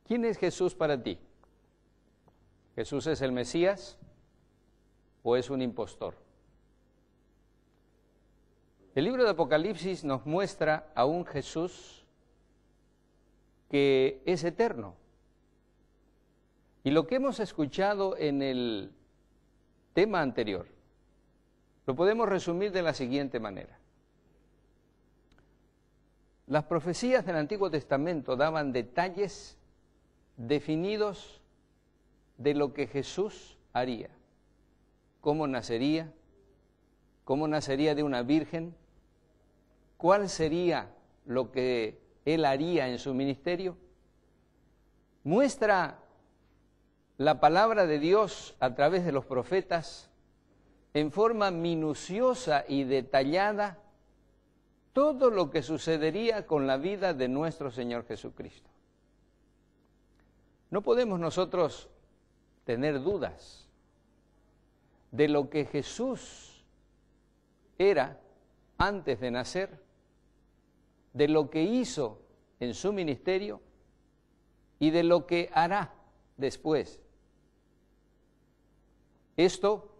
¿Quién es Jesús para ti? ¿Jesús es el Mesías o es un impostor? El libro de Apocalipsis nos muestra a un Jesús que es eterno. Y lo que hemos escuchado en el tema anterior, lo podemos resumir de la siguiente manera. Las profecías del Antiguo Testamento daban detalles definidos de lo que Jesús haría, cómo nacería de una virgen, cuál sería lo que él haría en su ministerio. Muestra la palabra de Dios a través de los profetas en forma minuciosa y detallada todo lo que sucedería con la vida de nuestro Señor Jesucristo. No podemos nosotros tener dudas de lo que Jesús era antes de nacer, de lo que hizo en su ministerio y de lo que hará después. Esto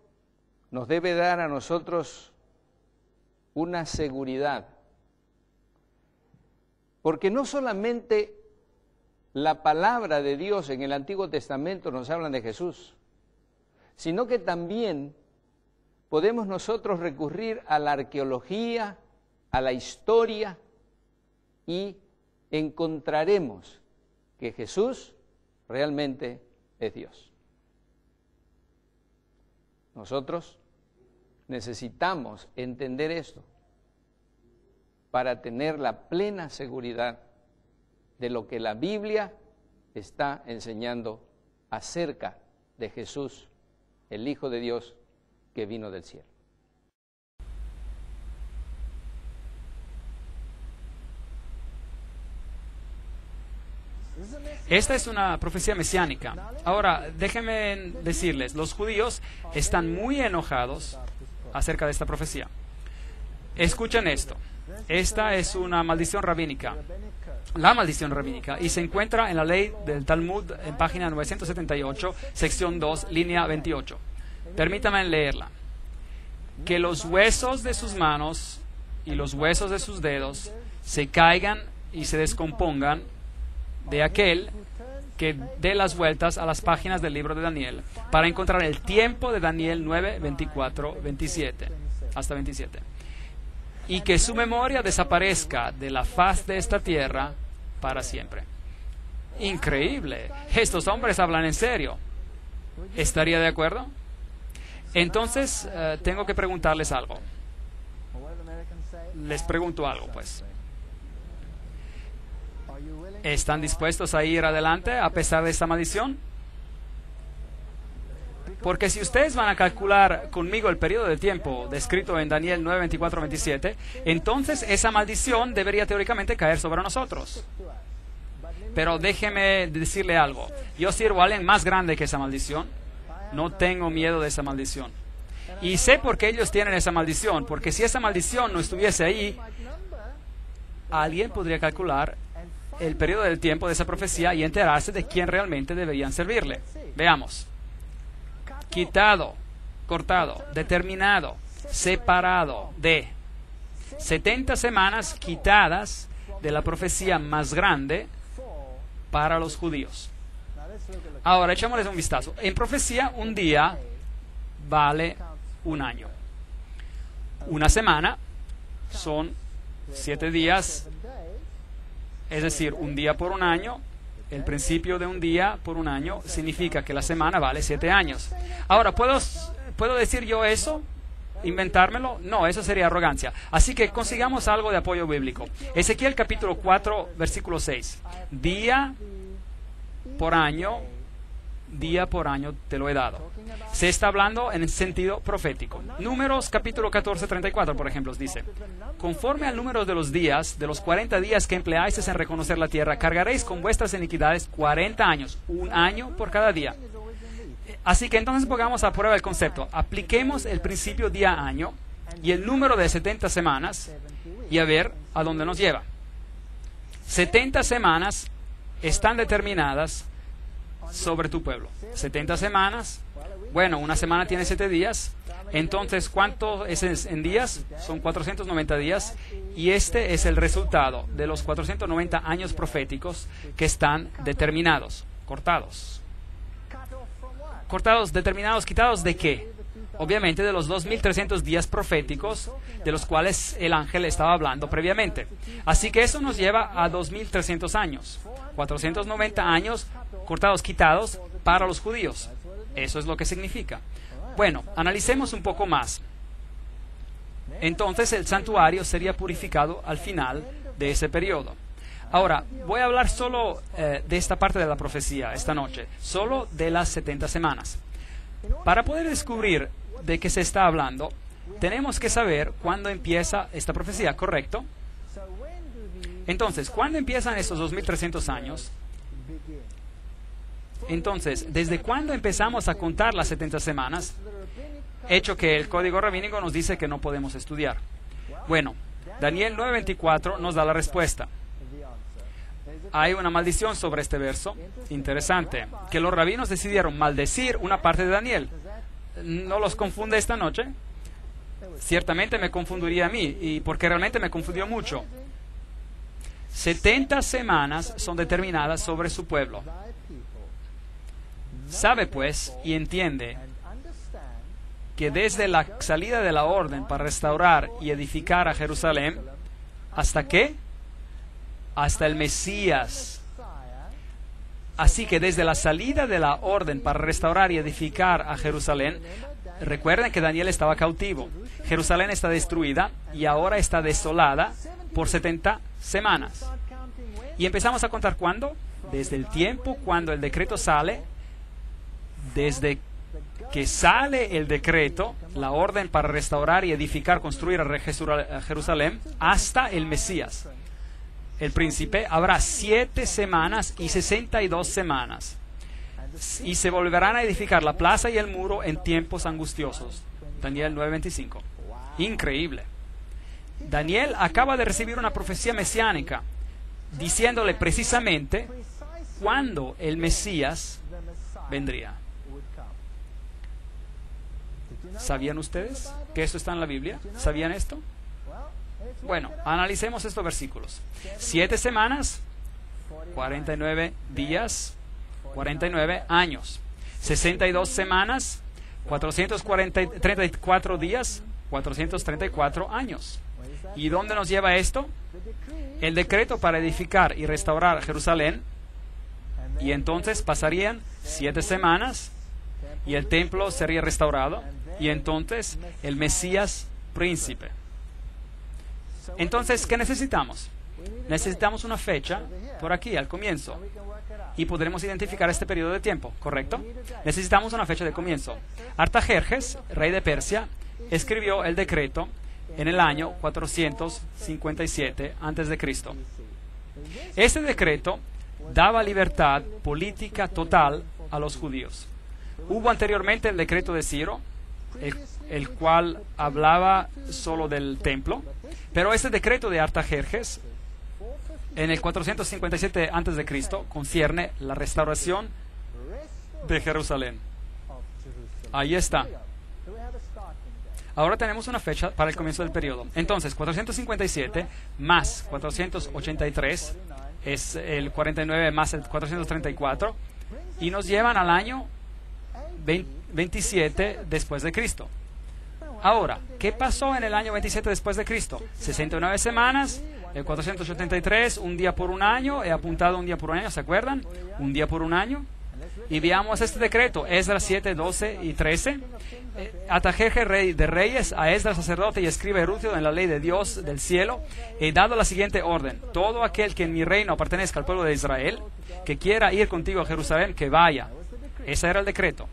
nos debe dar a nosotros una seguridad, porque no solamente la palabra de Dios en el Antiguo Testamento nos habla de Jesús, sino que también podemos nosotros recurrir a la arqueología, a la historia, y encontraremos que Jesús realmente es Dios. Nosotros necesitamos entender esto para tener la plena seguridad de lo que la Biblia está enseñando acerca de Jesús, el Hijo de Dios que vino del cielo. Esta es una profecía mesiánica. Ahora, déjenme decirles, los judíos están muy enojados acerca de esta profecía. Escuchen esto. Esta es una maldición rabínica. La maldición rabínica, y se encuentra en la ley del Talmud en página 978, sección 2, línea 28. Permítanme leerla. Que los huesos de sus manos y los huesos de sus dedos se caigan y se descompongan de aquel que dé las vueltas a las páginas del libro de Daniel para encontrar el tiempo de Daniel 9, 24, 27, hasta 27. Y que su memoria desaparezca de la faz de esta tierra para siempre. Increíble. Estos hombres hablan en serio. ¿Estaría de acuerdo? Entonces, tengo que preguntarles algo. Les pregunto algo, pues. ¿Están dispuestos a ir adelante a pesar de esta maldición? Porque si ustedes van a calcular conmigo el periodo de tiempo descrito en Daniel 9, 24, 27, entonces esa maldición debería teóricamente caer sobre nosotros. Pero déjeme decirle algo. Yo sirvo a alguien más grande que esa maldición. No tengo miedo de esa maldición. Y sé por qué ellos tienen esa maldición. Porque si esa maldición no estuviese ahí, alguien podría calcular el periodo del tiempo de esa profecía y enterarse de quién realmente deberían servirle. Veamos. Quitado, cortado, determinado, separado de 70 semanas quitadas de la profecía más grande para los judíos. Ahora, echémosles un vistazo. En profecía, un día vale un año. Una semana son 7 días, es decir, un día por un año. El principio de un día por un año significa que la semana vale 7 años. Ahora, ¿puedo decir yo eso? ¿Inventármelo? No, eso sería arrogancia. Así que consigamos algo de apoyo bíblico. Ezequiel capítulo 4, versículo 6. Día por año te lo he dado. Se está hablando en el sentido profético. Números capítulo 14, 34, por ejemplo, dice: conforme al número de los días, de los 40 días que empleáis en reconocer la tierra, cargaréis con vuestras iniquidades 40 años, un año por cada día. Así que entonces pongamos a prueba el concepto. Apliquemos el principio día-año y el número de 70 semanas y a ver a dónde nos lleva. 70 semanas están determinadas sobre tu pueblo. 70 semanas, bueno, una semana tiene 7 días, entonces ¿cuánto es en días? Son 490 días, y este es el resultado de los 490 años proféticos que están determinados, cortados. Cortados, determinados, quitados ¿de qué? Obviamente de los 2300 días proféticos de los cuales el ángel estaba hablando previamente. Así que eso nos lleva a 2300 años. 490 años cortados, quitados para los judíos. Eso es lo que significa. Bueno, analicemos un poco más. Entonces el santuario sería purificado al final de ese periodo. Ahora, voy a hablar solo de esta parte de la profecía esta noche, solo de las 70 semanas. Para poder descubrir de qué se está hablando, tenemos que saber cuándo empieza esta profecía, ¿correcto? Entonces, ¿cuándo empiezan estos 2300 años? Entonces, ¿desde cuándo empezamos a contar las 70 semanas? Hecho que el código rabínico nos dice que no podemos estudiar. Bueno, Daniel 9:24 nos da la respuesta. Hay una maldición sobre este verso, interesante, que los rabinos decidieron maldecir una parte de Daniel. ¿No los confunde esta noche? Ciertamente me confundiría a mí, y porque realmente me confundió mucho. 70 semanas son determinadas sobre su pueblo. Sabe pues y entiende que desde la salida de la orden para restaurar y edificar a Jerusalén, ¿hasta qué? Hasta el Mesías. Así que desde la salida de la orden para restaurar y edificar a Jerusalén, recuerden que Daniel estaba cautivo. Jerusalén está destruida y ahora está desolada por 70 semanas. Y empezamos a contar ¿cuándo? Desde el tiempo cuando el decreto sale, desde que sale el decreto, la orden para restaurar y edificar, construir a Jerusalén, hasta el Mesías, el príncipe. Habrá 7 semanas y 62 semanas. Y se volverán a edificar la plaza y el muro en tiempos angustiosos. Daniel 9:25. Increíble. Daniel acaba de recibir una profecía mesiánica, diciéndole precisamente cuándo el Mesías vendría. ¿Sabían ustedes que esto está en la Biblia? ¿Sabían esto? Bueno, analicemos estos versículos. 7 semanas, 49 días, 49 años. 62 semanas, 434 días, 434 años. ¿Y dónde nos lleva esto? El decreto para edificar y restaurar Jerusalén. Y entonces pasarían 7 semanas y el templo sería restaurado. Y entonces el Mesías príncipe. Entonces, ¿qué necesitamos? necesitamos una fecha por aquí, al comienzo. Y podremos identificar este periodo de tiempo, ¿correcto? Necesitamos una fecha de comienzo. Artajerjes, rey de Persia, escribió el decreto en el año 457 a.C. Este decreto daba libertad política total a los judíos. Hubo anteriormente el decreto de Ciro, el cual hablaba solo del templo, pero este decreto de Artajerjes en el 457 a.C. concierne la restauración de Jerusalén. Ahí está. Ahora tenemos una fecha para el comienzo del periodo. Entonces, 457 más 483 es el 49 más el 434 y nos llevan al año 27 después de Cristo. Ahora, ¿qué pasó en el año 27 después de Cristo? 69 semanas, el 483, un día por un año, he apuntado un día por un año, ¿se acuerdan? Un día por un año. Y veamos este decreto, Esdras 7, 12 y 13. Artajerjes, rey de reyes, a Esdras, sacerdote y escriba erudito en la ley de Dios del cielo, he dado la siguiente orden: todo aquel que en mi reino pertenezca al pueblo de Israel, que quiera ir contigo a Jerusalén, que vaya. Ese era el decreto.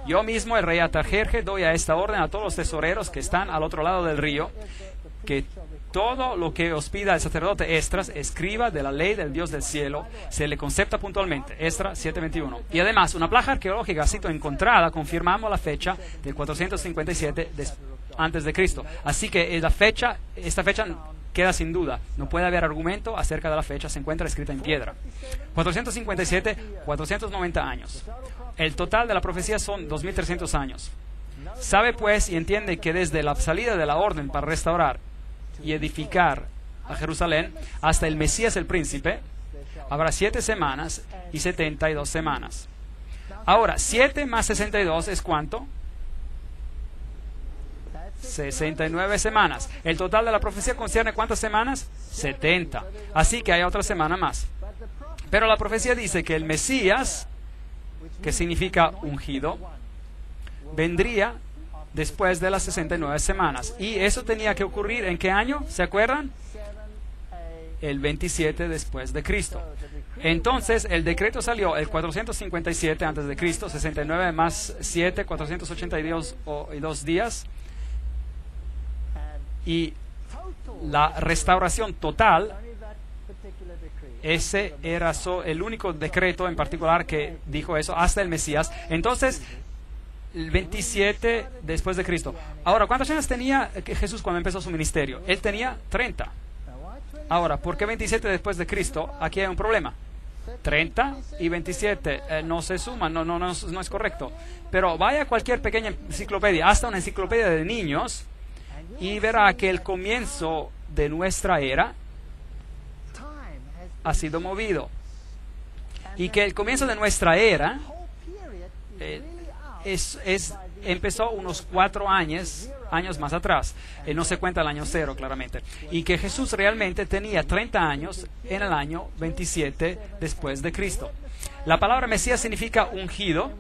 Yo mismo, el rey Artajerjes, doy a esta orden a todos los tesoreros que están al otro lado del río, que todo lo que os pida el sacerdote Esdras, escriba de la ley del Dios del cielo, se le concepta puntualmente. Esdras 7:21. Y además, una placa arqueológica cito encontrada, confirmamos la fecha del 457 antes de Cristo. Así que esta fecha queda sin duda. No puede haber argumento acerca de la fecha, se encuentra escrita en piedra. 457, 490 años. El total de la profecía son 2300 años. Sabe pues y entiende que desde la salida de la orden para restaurar y edificar a Jerusalén hasta el Mesías el príncipe, habrá 7 semanas y 72 semanas. Ahora, 7 más 62 es ¿cuánto? 69 semanas. El total de la profecía concierne ¿cuántas semanas? 70. Así que hay otra semana más. Pero la profecía dice que el Mesías, que significa ungido, vendría después de las 69 semanas. Y eso tenía que ocurrir ¿en qué año? ¿Se acuerdan? El 27 después de Cristo. Entonces, el decreto salió el 457 antes de Cristo, 69 más 7, 482 días. Y la restauración total, ese era el único decreto en particular que dijo eso hasta el Mesías. Entonces, el 27 después de Cristo. Ahora, ¿cuántos años tenía Jesús cuando empezó su ministerio? Él tenía 30. Ahora, ¿por qué 27 después de Cristo? Aquí hay un problema. 30 y 27 no se suman, no es correcto. Pero vaya a cualquier pequeña enciclopedia, hasta una enciclopedia de niños, y verá que el comienzo de nuestra era ha sido movido. Y que el comienzo de nuestra era empezó unos 4 años más atrás. No se cuenta el año 0, claramente. Y que Jesús realmente tenía 30 años en el año 27 después de Cristo. La palabra Mesías significa ungido.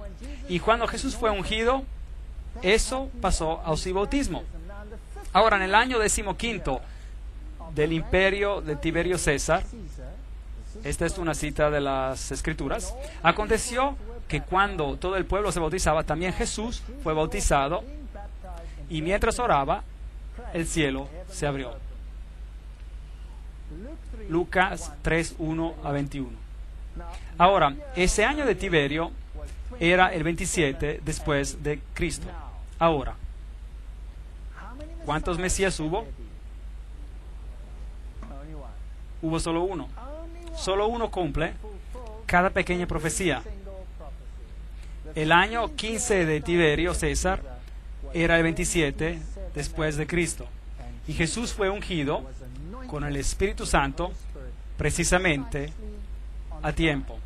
Y cuando Jesús fue ungido, eso pasó a su bautismo. Ahora, en el año 15 del imperio de Tiberio César, esta es una cita de las Escrituras, aconteció que cuando todo el pueblo se bautizaba, también Jesús fue bautizado, y mientras oraba, el cielo se abrió. Lucas 3, 1 a 21. Ahora, ese año de Tiberio era el 27 después de Cristo. Ahora, ¿cuántos Mesías hubo? Hubo solo uno. Solo uno cumple cada pequeña profecía. El año 15 de Tiberio César era el 27 después de Cristo. Y Jesús fue ungido con el Espíritu Santo precisamente a tiempo.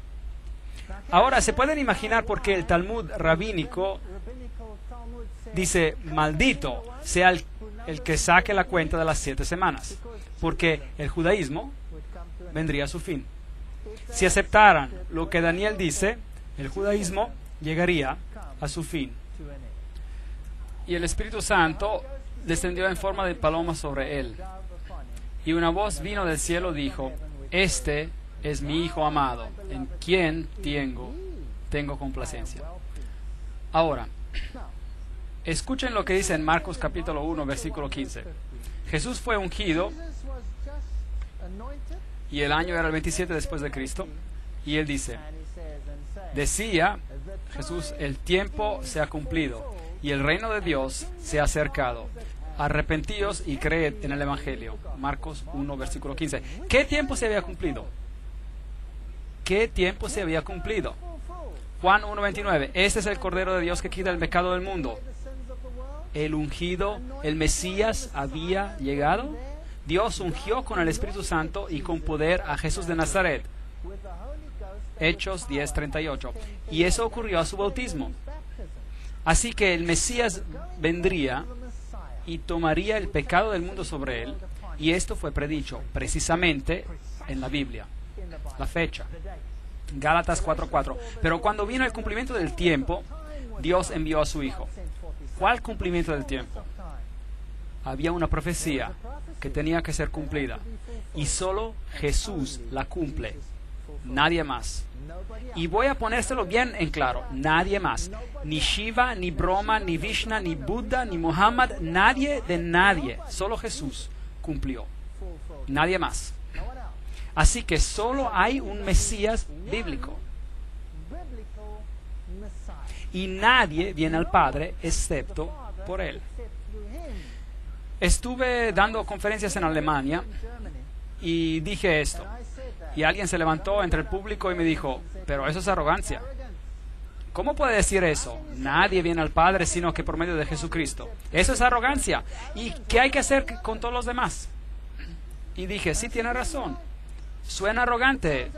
Ahora, ¿se pueden imaginar por qué el Talmud rabínico dice, maldito sea el que saque la cuenta de las 7 semanas? Porque el judaísmo vendría a su fin. Si aceptaran lo que Daniel dice, el judaísmo llegaría a su fin. Y el Espíritu Santo descendió en forma de paloma sobre él. Y una voz vino del cielo y dijo, este es mi Hijo amado, en quien tengo complacencia. Ahora, escuchen lo que dice en Marcos capítulo 1, versículo 15. Jesús fue ungido y el año era el 27 después de Cristo. Y él dice, decía Jesús, el tiempo se ha cumplido y el reino de Dios se ha acercado. Arrepentíos y creed en el Evangelio. Marcos 1, versículo 15. ¿Qué tiempo se había cumplido? ¿Qué tiempo se había cumplido? Juan 1, 29. Este es el Cordero de Dios que quita el pecado del mundo. El ungido, el Mesías había llegado. Dios ungió con el Espíritu Santo y con poder a Jesús de Nazaret. Hechos 10, 38. Y eso ocurrió a su bautismo. Así que el Mesías vendría y tomaría el pecado del mundo sobre él, y esto fue predicho precisamente en la Biblia. La fecha, Gálatas 4:4. Pero cuando vino el cumplimiento del tiempo, Dios envió a su Hijo. ¿Cuál cumplimiento del tiempo? Había una profecía que tenía que ser cumplida, y solo Jesús la cumple, nadie más. Y voy a ponérselo bien en claro, nadie más. Ni Shiva, ni Brahma, ni Vishnu, ni Buda, ni Muhammad, nadie de nadie. Solo Jesús cumplió. Nadie más. Así que solo hay un Mesías bíblico. Y nadie viene al Padre excepto por Él. Estuve dando conferencias en Alemania y dije esto. Y alguien se levantó entre el público y me dijo, pero eso es arrogancia. ¿Cómo puede decir eso? Nadie viene al Padre sino que por medio de Jesucristo. Eso es arrogancia. ¿Y qué hay que hacer con todos los demás? Y dije, sí, tiene razón. Suena arrogante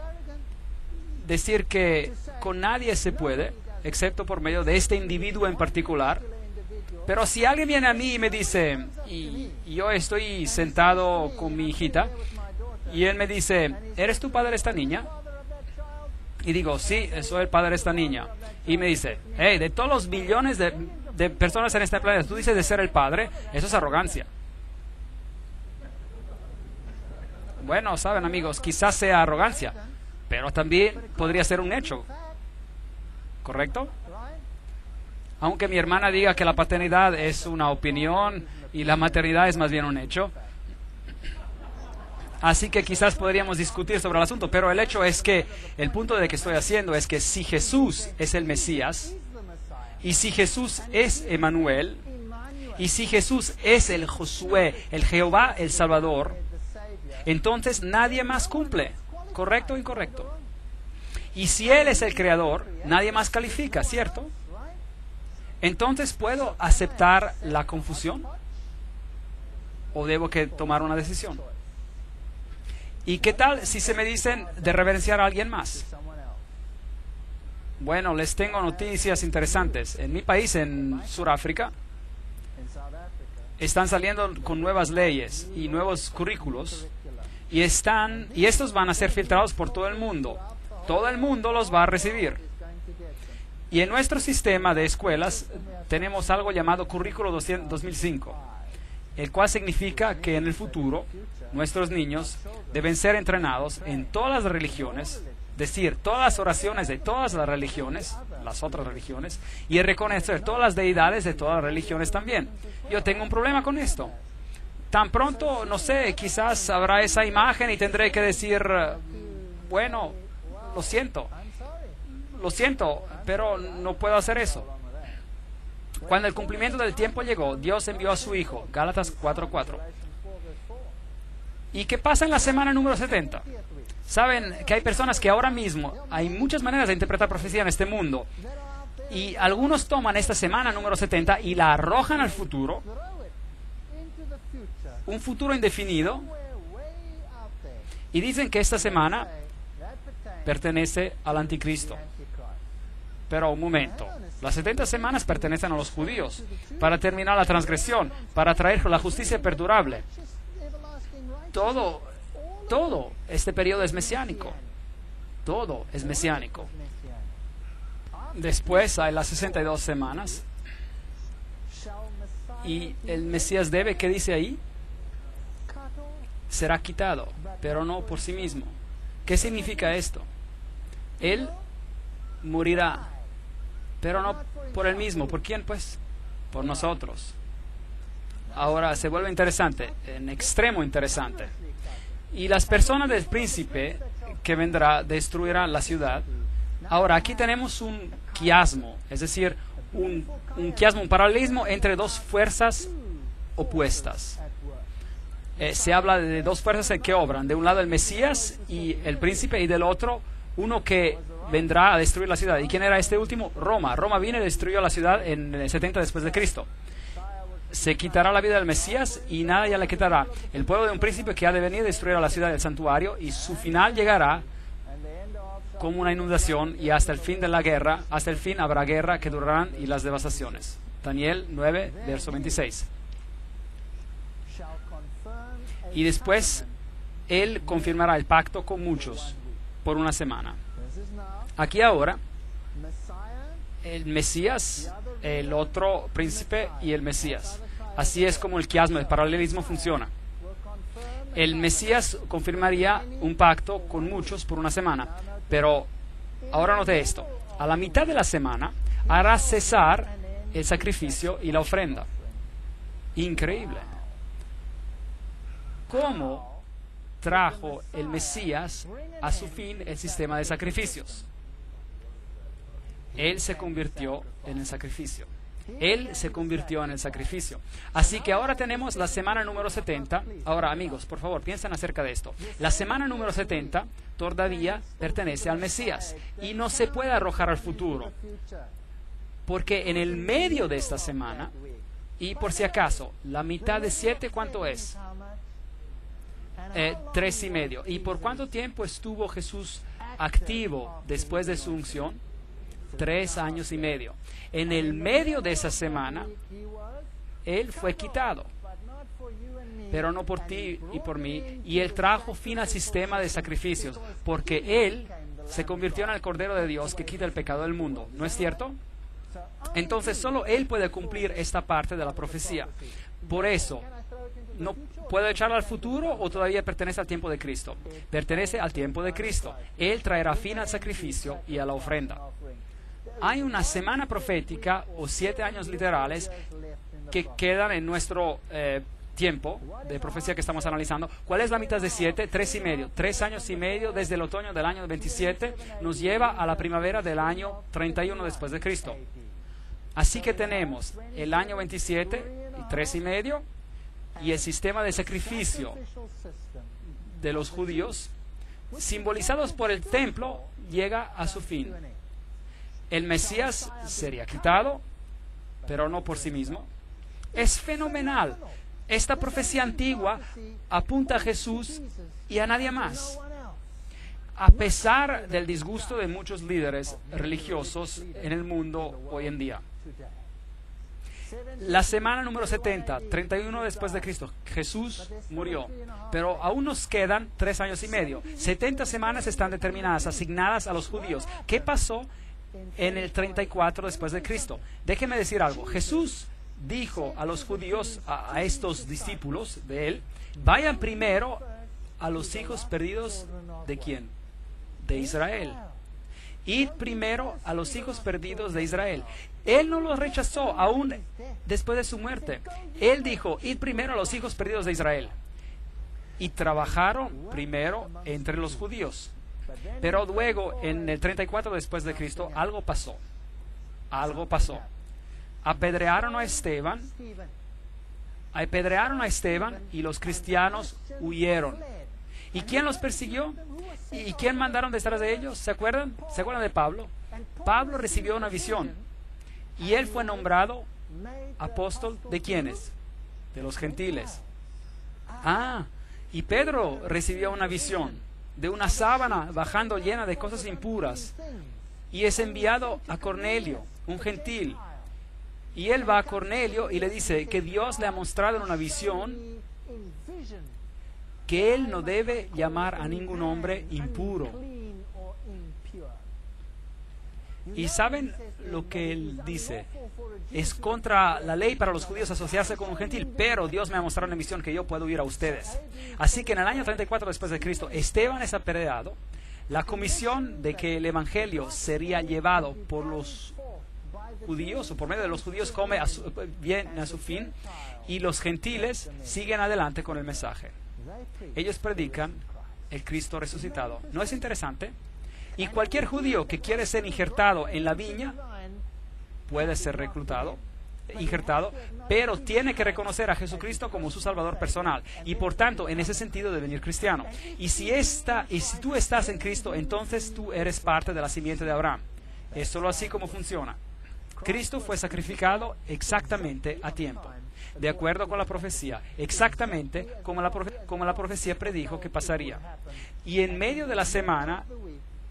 decir que con nadie se puede, excepto por medio de este individuo en particular. Pero si alguien viene a mí y me dice, y yo estoy sentado con mi hijita, y él me dice, ¿eres tu padre de esta niña? Y digo, sí, soy el padre de esta niña. Y me dice, hey, de todos los billones de personas en este planeta, tú dices de ser el padre, eso es arrogancia. Bueno, saben amigos, quizás sea arrogancia, pero también podría ser un hecho. ¿Correcto? Aunque mi hermana diga que la paternidad es una opinión y la maternidad es más bien un hecho. Así que quizás podríamos discutir sobre el asunto, pero el hecho es que el punto de que estoy haciendo es que si Jesús es el Mesías, y si Jesús es Emmanuel, y si Jesús es el Josué, el Jehová, el Salvador, entonces nadie más cumple. ¿Correcto o incorrecto? Y si Él es el Creador, nadie más califica, ¿cierto? Entonces, ¿puedo aceptar la confusión? ¿O debo que tomar una decisión? ¿Y qué tal si se me dicen de reverenciar a alguien más? Bueno, les tengo noticias interesantes. En mi país, en Sudáfrica, están saliendo con nuevas leyes y nuevos currículos y estos van a ser filtrados por todo el mundo. Todo el mundo los va a recibir. Y en nuestro sistema de escuelas tenemos algo llamado Currículo 2005, el cual significa que en el futuro nuestros niños deben ser entrenados en todas las religiones, decir todas las oraciones de todas las religiones, las otras religiones, y reconocer todas las deidades de todas las religiones también. Yo tengo un problema con esto. Tan pronto, no sé, quizás habrá esa imagen y tendré que decir, bueno, lo siento, pero no puedo hacer eso. Cuando el cumplimiento del tiempo llegó, Dios envió a su Hijo, Gálatas 4:4. ¿Y qué pasa en la semana número 70? Saben que hay personas que ahora mismo, hay muchas maneras de interpretar profecía en este mundo, y algunos toman esta semana número 70 y la arrojan al futuro, un futuro indefinido, y dicen que esta semana pertenece al anticristo. Pero un momento, las 70 semanas pertenecen a los judíos para terminar la transgresión, para traer la justicia perdurable. Todo este periodo es mesiánico. Todo es mesiánico. Después hay las 62 semanas. Y el Mesías debe, ¿qué dice ahí? será quitado, pero no por sí mismo. ¿Qué significa esto? Él morirá, pero no por él mismo. ¿Por quién, pues? Por nosotros. Ahora se vuelve interesante, en extremo interesante. Y las personas del príncipe que vendrá destruirán la ciudad. Ahora, aquí tenemos un quiasmo, es decir, un quiasmo, un paralelismo entre dos fuerzas opuestas. Se habla de dos fuerzas que obran. De un lado el Mesías y el príncipe, y del otro uno que vendrá a destruir la ciudad. ¿Y quién era este último? Roma. Roma vino y destruyó la ciudad en el 70 después de Cristo. Se quitará la vida del Mesías y nada ya le quitará. El pueblo de un príncipe que ha de venir a destruir a la ciudad del santuario, y su final llegará como una inundación, y hasta el fin de la guerra, hasta el fin habrá guerra que durarán y las devastaciones. Daniel 9, verso 26. Y después él confirmará el pacto con muchos por una semana. Aquí ahora el Mesías, el otro príncipe y el Mesías. Así es como el quiasmo, el paralelismo funciona. El Mesías confirmaría un pacto con muchos por una semana, pero ahora note esto: a la mitad de la semana hará cesar el sacrificio y la ofrenda. Increíble. ¿Cómo trajo el Mesías a su fin el sistema de sacrificios? Él se convirtió en el sacrificio. Él se convirtió en el sacrificio. Así que ahora tenemos la semana número 70. Ahora, amigos, por favor, piensen acerca de esto. La semana número 70 todavía pertenece al Mesías y no se puede arrojar al futuro, porque en el medio de esta semana, y por si acaso, la mitad de 7, ¿cuánto es? 3,5. ¿Y por cuánto tiempo estuvo Jesús activo después de su unción? 3 años y medio. En el medio de esa semana, Él fue quitado, pero no por ti y por mí. Y Él trajo fin al sistema de sacrificios, porque Él se convirtió en el Cordero de Dios que quita el pecado del mundo. ¿No es cierto? Entonces solo Él puede cumplir esta parte de la profecía. Por eso, no puedo echarla al futuro, o todavía pertenece al tiempo de Cristo. Pertenece al tiempo de Cristo. Él traerá fin al sacrificio y a la ofrenda. Hay una semana profética o 7 años literales que quedan en nuestro tiempo de profecía que estamos analizando. ¿Cuál es la mitad de 7? 3,5. 3 años y medio desde el otoño del año 27 nos lleva a la primavera del año 31 después de Cristo. Así que tenemos el año 27 y 3,5, y el sistema de sacrificio de los judíos, simbolizados por el templo, llega a su fin. El Mesías sería quitado, pero no por sí mismo. Es fenomenal. Esta profecía antigua apunta a Jesús y a nadie más. A pesar del disgusto de muchos líderes religiosos en el mundo hoy en día. La semana número 70, 31 después de Cristo, Jesús murió, pero aún nos quedan 3 años y medio. 70 semanas están determinadas, asignadas a los judíos. ¿Qué pasó en el 34 después de Cristo? Déjeme decir algo. Jesús dijo a los judíos, a estos discípulos de él: vayan primero a los hijos perdidos ¿de quién? De Israel. Id primero a los hijos perdidos de Israel. Él no los rechazó aún después de su muerte. Él dijo: id primero a los hijos perdidos de Israel. Y trabajaron primero entre los judíos. Pero luego, en el 34 después de Cristo, algo pasó. Algo pasó. Apedrearon a Esteban y los cristianos huyeron. ¿Y quién los persiguió? ¿Y quién mandaron detrás de ellos? ¿Se acuerdan? ¿Se acuerdan de Pablo? Pablo recibió una visión y él fue nombrado apóstol ¿de quiénes? De los gentiles. Y Pedro recibió una visión de una sábana bajando llena de cosas impuras, y es enviado a Cornelio, un gentil. Y él va a Cornelio y le dice que Dios le ha mostrado en una visión que él no debe llamar a ningún hombre impuro. ¿Y saben lo que él dice? Es contra la ley para los judíos asociarse con un gentil, pero Dios me ha mostrado una misión que yo puedo ir a ustedes. Así que en el año 34 después de Cristo, Esteban es apedreado. La comisión de que el evangelio sería llevado por los judíos o por medio de los judíos viene a su fin, y los gentiles siguen adelante con el mensaje. Ellos predican el Cristo resucitado. ¿No es interesante? Y cualquier judío que quiere ser injertado en la viña puede ser injertado, pero tiene que reconocer a Jesucristo como su Salvador personal, y por tanto, en ese sentido, devenir cristiano. Y si tú estás en Cristo, entonces tú eres parte de la simiente de Abraham. Es solo así como funciona. Cristo fue sacrificado exactamente a tiempo, de acuerdo con la profecía, exactamente como la profecía predijo que pasaría. Y en medio de la semana,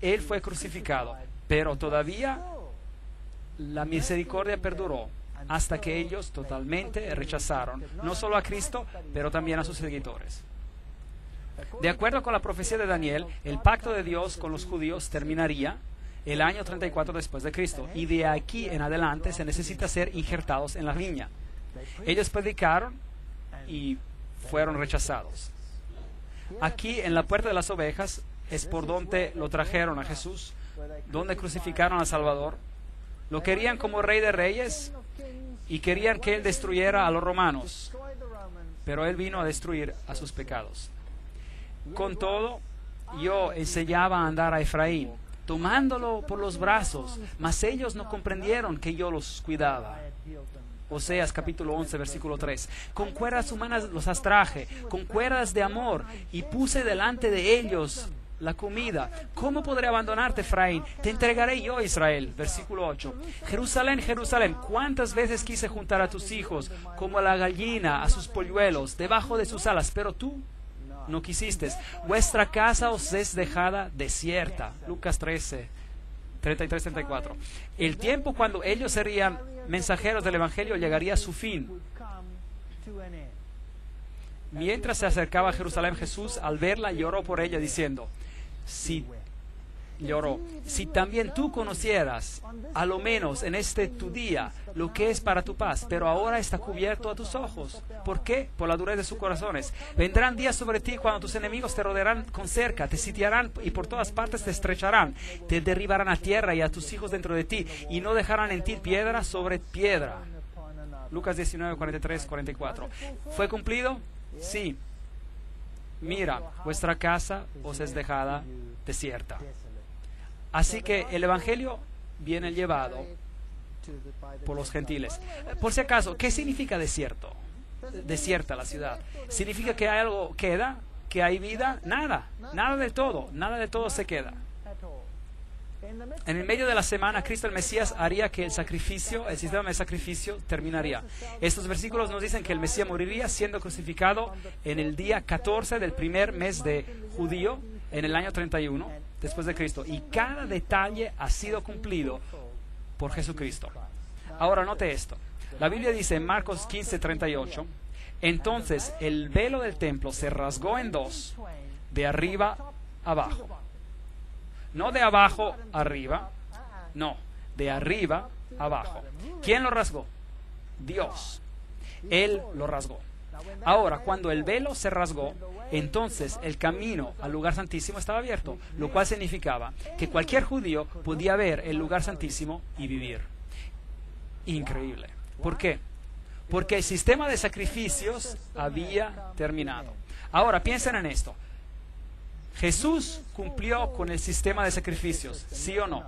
Él fue crucificado, pero todavía la misericordia perduró hasta que ellos totalmente rechazaron no solo a Cristo, pero también a sus seguidores. De acuerdo con la profecía de Daniel, el pacto de Dios con los judíos terminaría el año 34 después de Cristo, y de aquí en adelante se necesita ser injertados en la viña. Ellos predicaron y fueron rechazados. Aquí en la puerta de las ovejas es por donde lo trajeron a Jesús, donde crucificaron al Salvador. Lo querían como rey de reyes y querían que Él destruyera a los romanos, pero Él vino a destruir a sus pecados. Con todo, yo enseñaba a andar a Efraín, tomándolo por los brazos, mas ellos no comprendieron que yo los cuidaba. Oseas capítulo 11, versículo 3. Con cuerdas humanas los atraje, con cuerdas de amor, y puse delante de ellos la comida. ¿Cómo podré abandonarte, Efraín? Te entregaré yo, Israel. Versículo 8. Jerusalén, Jerusalén, ¿cuántas veces quise juntar a tus hijos como la gallina a sus polluelos debajo de sus alas? Pero tú no quisiste. Vuestra casa os es dejada desierta. Lucas 13, 33-34. El tiempo cuando ellos serían mensajeros del Evangelio llegaría a su fin. Mientras se acercaba a Jerusalén, Jesús, al verla, lloró por ella, diciendo, si también tú conocieras, a lo menos en este tu día, lo que es para tu paz, pero ahora está cubierto a tus ojos. ¿Por qué? Por la dureza de sus corazones. Vendrán días sobre ti cuando tus enemigos te rodearán con cerca, te sitiarán y por todas partes te estrecharán, te derribarán a tierra y a tus hijos dentro de ti, y no dejarán en ti piedra sobre piedra. Lucas 19, 43, 44. ¿Fue cumplido? Sí. Mira, vuestra casa os es dejada desierta. Así que el Evangelio viene llevado por los gentiles. Por si acaso, ¿qué significa desierto? Desierta la ciudad. ¿Significa que hay algo queda? ¿Que hay vida? Nada. Nada de todo se queda. En el medio de la semana, Cristo el Mesías haría que el sistema de sacrificio terminaría. Estos versículos nos dicen que el Mesías moriría siendo crucificado en el día 14 del primer mes de judío, en el año 31 después de Cristo. Y cada detalle ha sido cumplido por Jesucristo. Ahora note esto. La Biblia dice en Marcos 15:38, entonces el velo del templo se rasgó en dos, de arriba abajo. No de abajo arriba, no, de arriba abajo. ¿Quién lo rasgó? Dios. Él lo rasgó. Ahora, cuando el velo se rasgó, entonces el camino al lugar santísimo estaba abierto, lo cual significaba que cualquier judío podía ver el lugar santísimo y vivir. Increíble. ¿Por qué? Porque el sistema de sacrificios había terminado. Ahora, piensen en esto. ¿Jesús cumplió con el sistema de sacrificios? ¿Sí o no?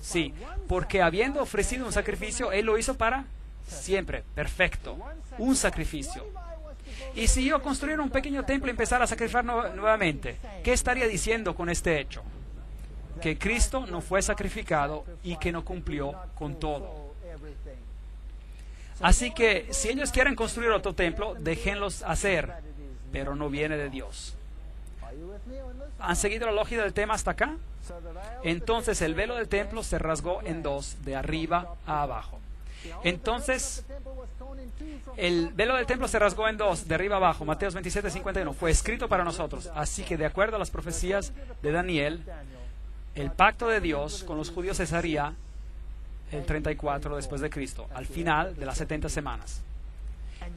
Sí, porque habiendo ofrecido un sacrificio, Él lo hizo para siempre. Perfecto. Un sacrificio. Y si yo construyera un pequeño templo y empezara a sacrificar nuevamente, ¿qué estaría diciendo con este hecho? Que Cristo no fue sacrificado y que no cumplió con todo. Así que si ellos quieren construir otro templo, déjenlos hacer, pero no viene de Dios. ¿Han seguido la lógica del tema hasta acá? Entonces el velo del templo se rasgó en dos, de arriba a abajo. Entonces el velo del templo se rasgó en dos, de arriba a abajo. Mateos 27, 51. Fue escrito para nosotros. Así que de acuerdo a las profecías de Daniel, El pacto de Dios con los judíos cesaría el 34 después de Cristo, al final de las 70 semanas.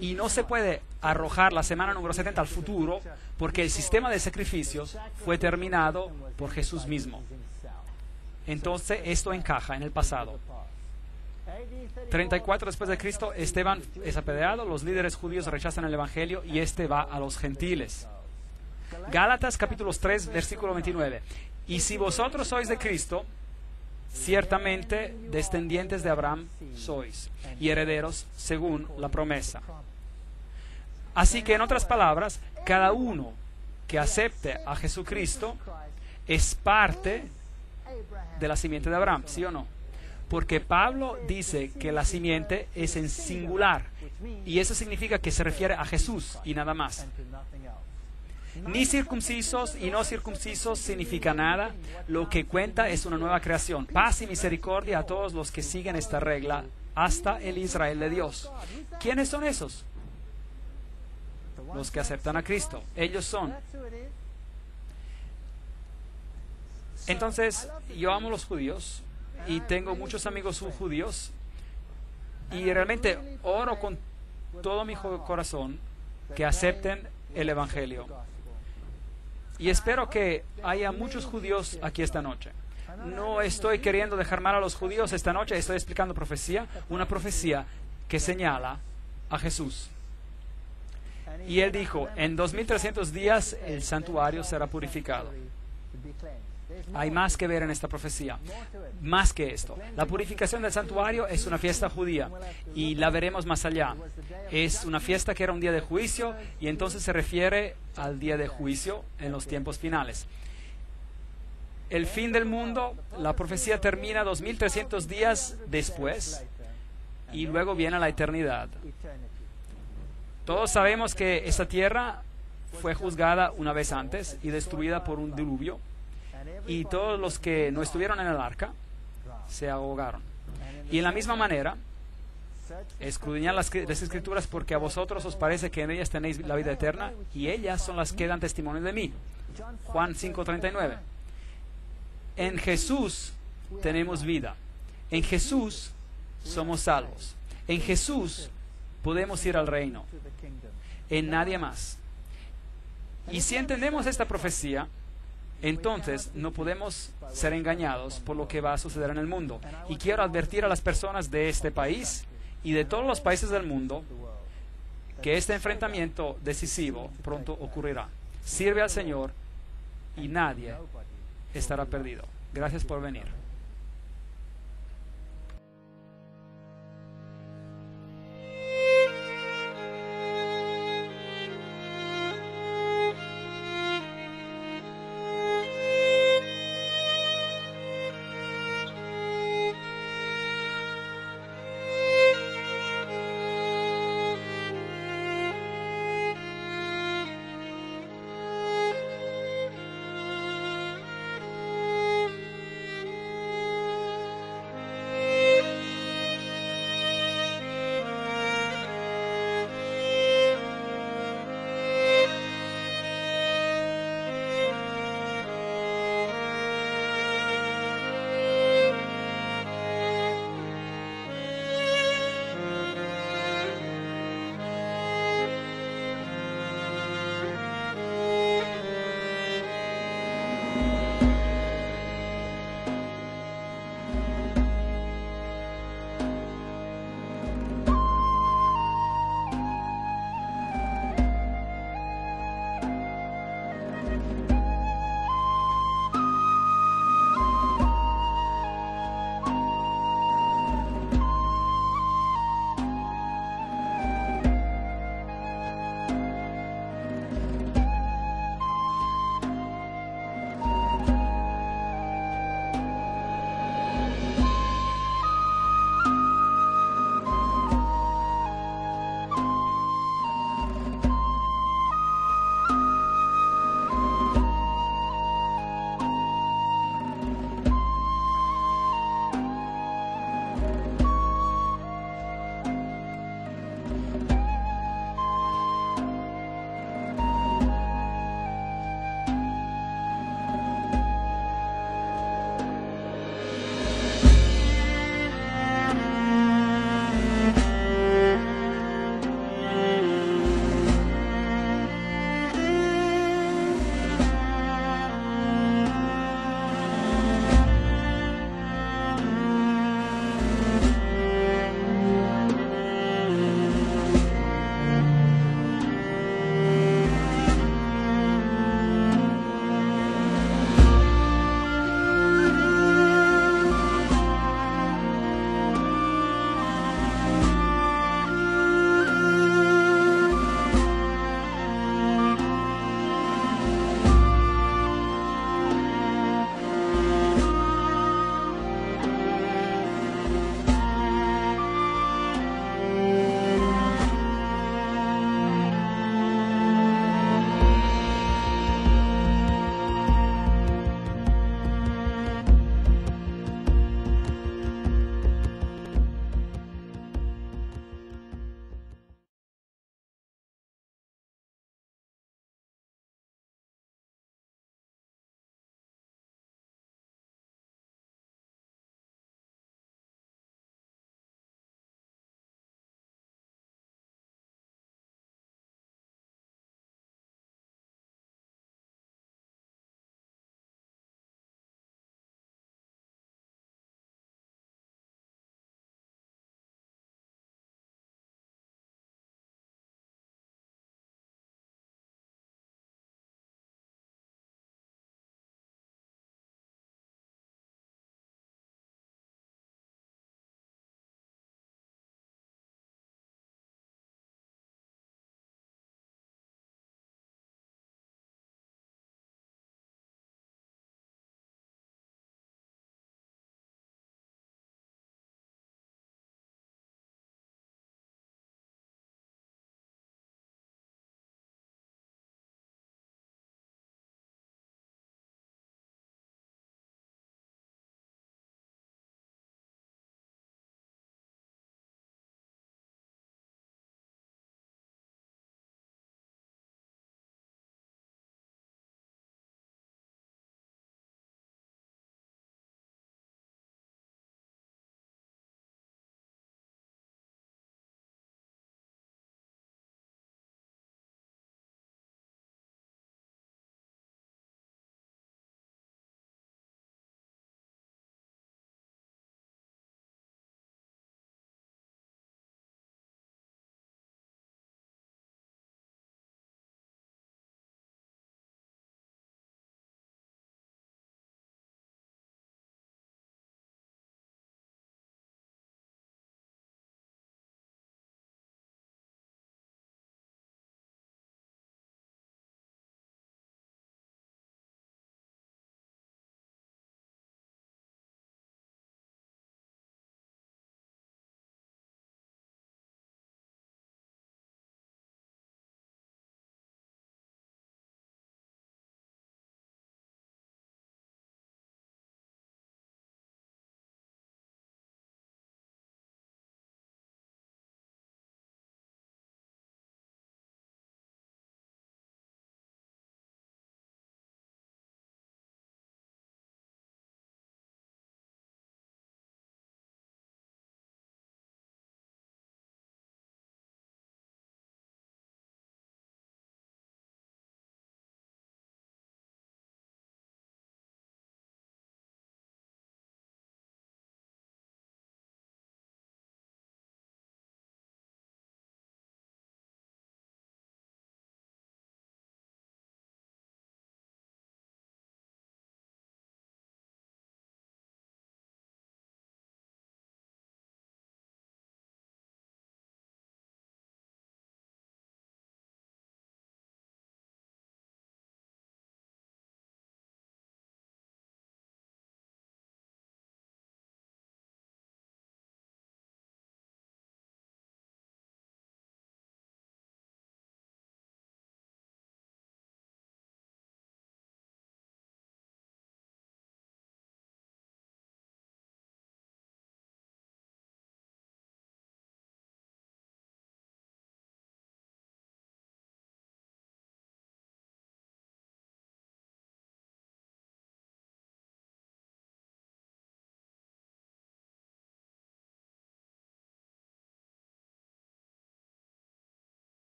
Y no se puede arrojar la semana número 70 al futuro, porque el sistema de sacrificios fue terminado por Jesús mismo. Entonces esto encaja en el pasado. 34 después de Cristo, Esteban es apedreado, los líderes judíos rechazan el evangelio y este va a los gentiles. Gálatas capítulo 3 versículo 29. Y si vosotros sois de Cristo, ciertamente descendientes de Abraham sois y herederos según la promesa. Así que en otras palabras, cada uno que acepte a Jesucristo es parte de la simiente de Abraham, ¿sí o no? Porque Pablo dice que la simiente es en singular y eso significa que se refiere a Jesús y nada más. Ni circuncisos y no circuncisos significa nada. Lo que cuenta es una nueva creación. Paz y misericordia a todos los que siguen esta regla, hasta el Israel de Dios. ¿Quiénes son esos? Los que aceptan a Cristo. Ellos son. Entonces, yo amo a los judíos y tengo muchos amigos judíos y realmente oro con todo mi corazón que acepten el Evangelio. Y espero que haya muchos judíos aquí esta noche. No estoy queriendo dejar mal a los judíos esta noche, estoy explicando profecía, una profecía que señala a Jesús. Y él dijo, en 2300 días el santuario será purificado. Hay más que ver en esta profecía, más que esto. La purificación del santuario es una fiesta judía y la veremos más allá. Es una fiesta que era un día de juicio y entonces se refiere al día de juicio en los tiempos finales. El fin del mundo, la profecía termina 2300 días después y luego viene la eternidad. Todos sabemos que esta tierra fue juzgada una vez antes y destruida por un diluvio. Y todos los que no estuvieron en el arca se ahogaron. Y en la misma manera, escudriñad las Escrituras porque a vosotros os parece que en ellas tenéis la vida eterna y ellas son las que dan testimonio de mí. Juan 5:39. En Jesús tenemos vida. En Jesús somos salvos. En Jesús podemos ir al reino. En nadie más. Y si entendemos esta profecía, entonces no podemos ser engañados por lo que va a suceder en el mundo. Y quiero advertir a las personas de este país y de todos los países del mundo que este enfrentamiento decisivo pronto ocurrirá. Sirve al Señor y nadie estará perdido. Gracias por venir.